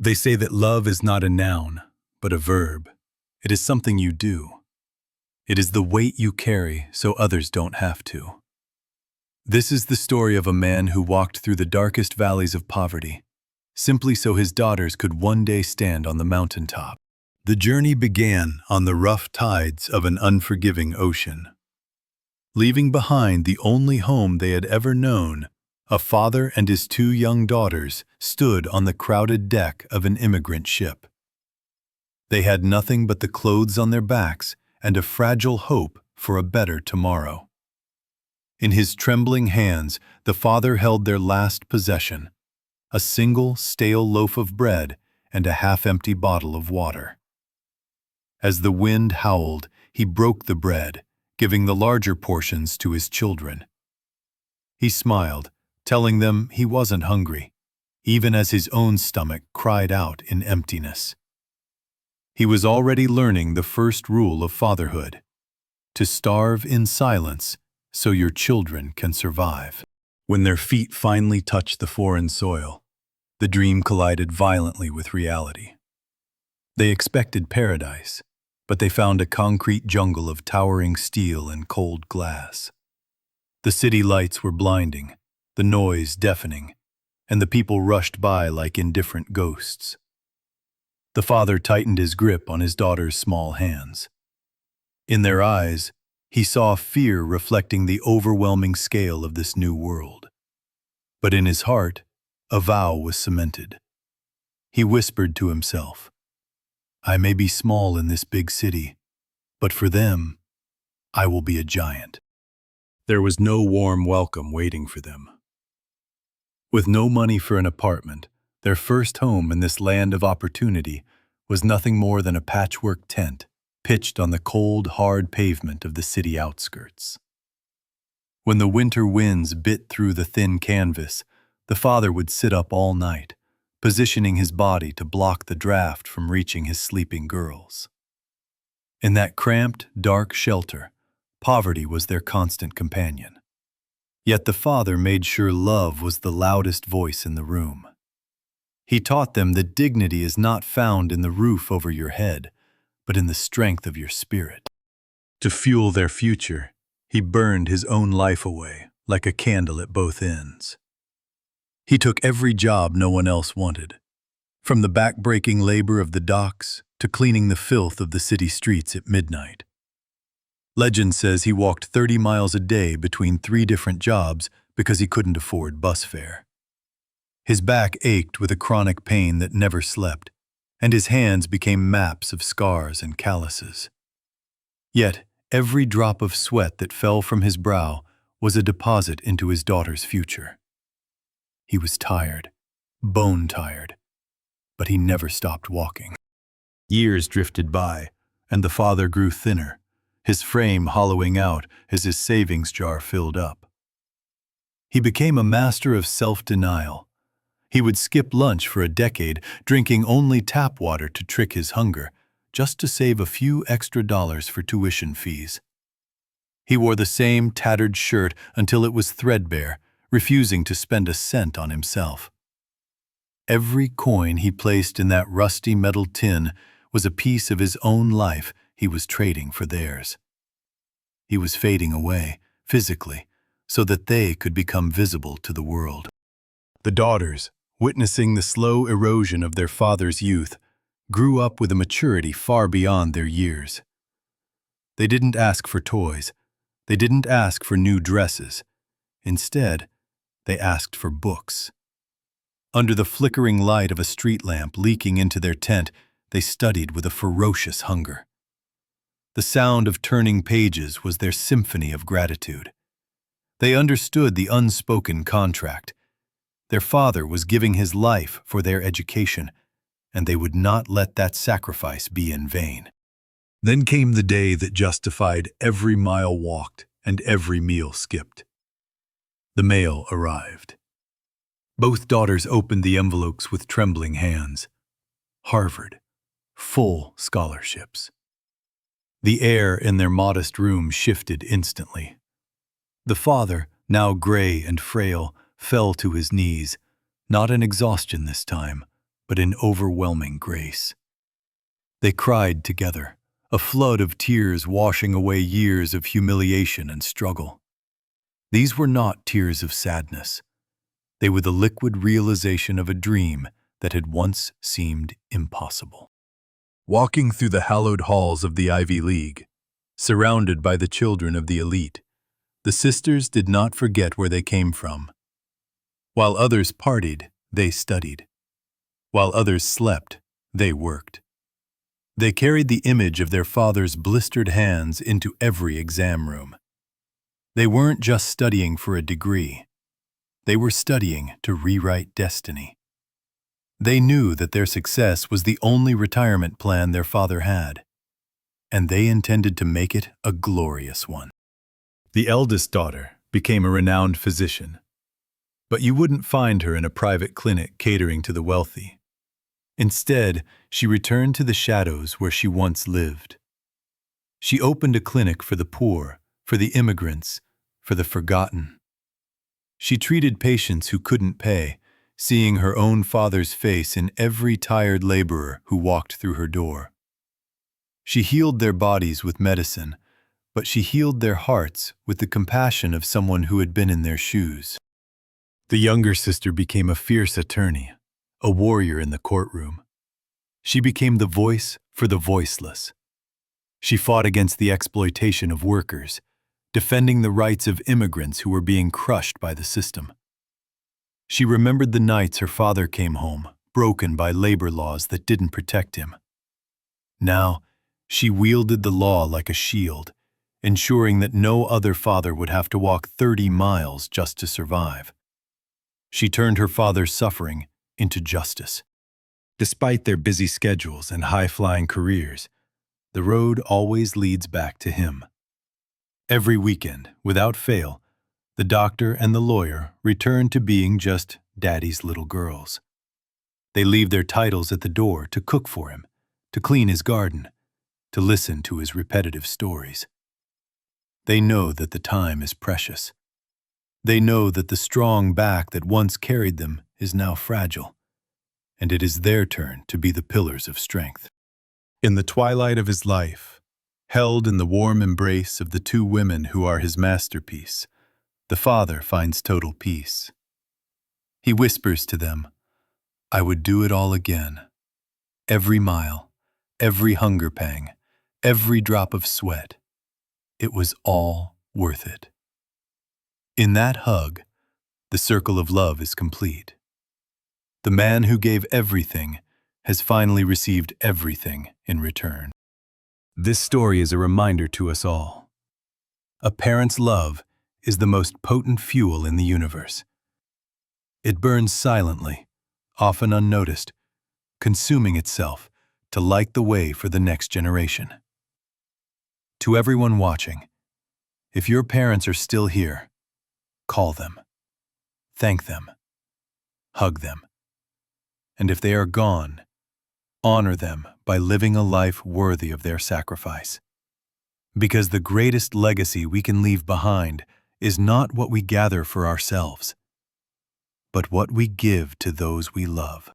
They say that love is not a noun, but a verb. It is something you do. It is the weight you carry so others don't have to. This is the story of a man who walked through the darkest valleys of poverty, simply so his daughters could one day stand on the mountaintop. The journey began on the rough tides of an unforgiving ocean. Leaving behind the only home they had ever known, a father and his two young daughters stood on the crowded deck of an immigrant ship. They had nothing but the clothes on their backs and a fragile hope for a better tomorrow. In his trembling hands, the father held their last possession, a single stale loaf of bread and a half-empty bottle of water. As the wind howled, he broke the bread, giving the larger portions to his children. He smiled, telling them he wasn't hungry, even as his own stomach cried out in emptiness. He was already learning the first rule of fatherhood: to starve in silence so your children can survive. When their feet finally touched the foreign soil, the dream collided violently with reality. They expected paradise, but they found a concrete jungle of towering steel and cold glass. The city lights were blinding, the noise deafening, and the people rushed by like indifferent ghosts. The father tightened his grip on his daughter's small hands. In their eyes, he saw fear reflecting the overwhelming scale of this new world. But in his heart, a vow was cemented. He whispered to himself, "I may be small in this big city, but for them, I will be a giant." There was no warm welcome waiting for them. With no money for an apartment, their first home in this land of opportunity was nothing more than a patchwork tent pitched on the cold, hard pavement of the city outskirts. When the winter winds bit through the thin canvas, the father would sit up all night, positioning his body to block the draft from reaching his sleeping girls. In that cramped, dark shelter, poverty was their constant companion. Yet the father made sure love was the loudest voice in the room. He taught them that dignity is not found in the roof over your head, but in the strength of your spirit. To fuel their future, he burned his own life away like a candle at both ends. He took every job no one else wanted, from the back-breaking labor of the docks to cleaning the filth of the city streets at midnight. Legend says he walked 30 miles a day between 3 different jobs because he couldn't afford bus fare. His back ached with a chronic pain that never slept, and his hands became maps of scars and calluses. Yet, every drop of sweat that fell from his brow was a deposit into his daughter's future. He was tired, bone-tired, but he never stopped walking. Years drifted by, and the father grew thinner, his frame hollowing out as his savings jar filled up. He became a master of self-denial. He would skip lunch for a decade, drinking only tap water to trick his hunger, just to save a few extra dollars for tuition fees. He wore the same tattered shirt until it was threadbare, refusing to spend a cent on himself. Every coin he placed in that rusty metal tin was a piece of his own life he was trading for theirs. He was fading away, physically, so that they could become visible to the world. The daughters, witnessing the slow erosion of their father's youth, grew up with a maturity far beyond their years. They didn't ask for toys. They didn't ask for new dresses. Instead, they asked for books. Under the flickering light of a street lamp leaking into their tent, they studied with a ferocious hunger. The sound of turning pages was their symphony of gratitude. They understood the unspoken contract. Their father was giving his life for their education, and they would not let that sacrifice be in vain. Then came the day that justified every mile walked and every meal skipped. The mail arrived. Both daughters opened the envelopes with trembling hands. Harvard, full scholarships. The air in their modest room shifted instantly. The father, now gray and frail, fell to his knees, not in exhaustion this time, but in overwhelming grace. They cried together, a flood of tears washing away years of humiliation and struggle. These were not tears of sadness. They were the liquid realization of a dream that had once seemed impossible. Walking through the hallowed halls of the Ivy League, surrounded by the children of the elite, the sisters did not forget where they came from. While others partied, they studied. While others slept, they worked. They carried the image of their father's blistered hands into every exam room. They weren't just studying for a degree. They were studying to rewrite destiny. They knew that their success was the only retirement plan their father had, and they intended to make it a glorious one. The eldest daughter became a renowned physician, but you wouldn't find her in a private clinic catering to the wealthy. Instead, she returned to the shadows where she once lived. She opened a clinic for the poor, for the immigrants, for the forgotten. She treated patients who couldn't pay, seeing her own father's face in every tired laborer who walked through her door. She healed their bodies with medicine, but she healed their hearts with the compassion of someone who had been in their shoes. The younger sister became a fierce attorney, a warrior in the courtroom. She became the voice for the voiceless. She fought against the exploitation of workers, defending the rights of immigrants who were being crushed by the system. She remembered the nights her father came home, broken by labor laws that didn't protect him. Now, she wielded the law like a shield, ensuring that no other father would have to walk 30 miles just to survive. She turned her father's suffering into justice. Despite their busy schedules and high-flying careers, the road always leads back to him. Every weekend, without fail, the doctor and the lawyer return to being just daddy's little girls. They leave their titles at the door to cook for him, to clean his garden, to listen to his repetitive stories. They know that the time is precious. They know that the strong back that once carried them is now fragile, and it is their turn to be the pillars of strength. In the twilight of his life, held in the warm embrace of the two women who are his masterpiece, the father finds total peace. He whispers to them, "I would do it all again. Every mile, every hunger pang, every drop of sweat. It was all worth it." In that hug, the circle of love is complete. The man who gave everything has finally received everything in return. This story is a reminder to us all. A parent's love is the most potent fuel in the universe. It burns silently, often unnoticed, consuming itself to light the way for the next generation. To everyone watching, if your parents are still here, call them, thank them, hug them. And if they are gone, honor them by living a life worthy of their sacrifice. Because the greatest legacy we can leave behind is not what we gather for ourselves, but what we give to those we love.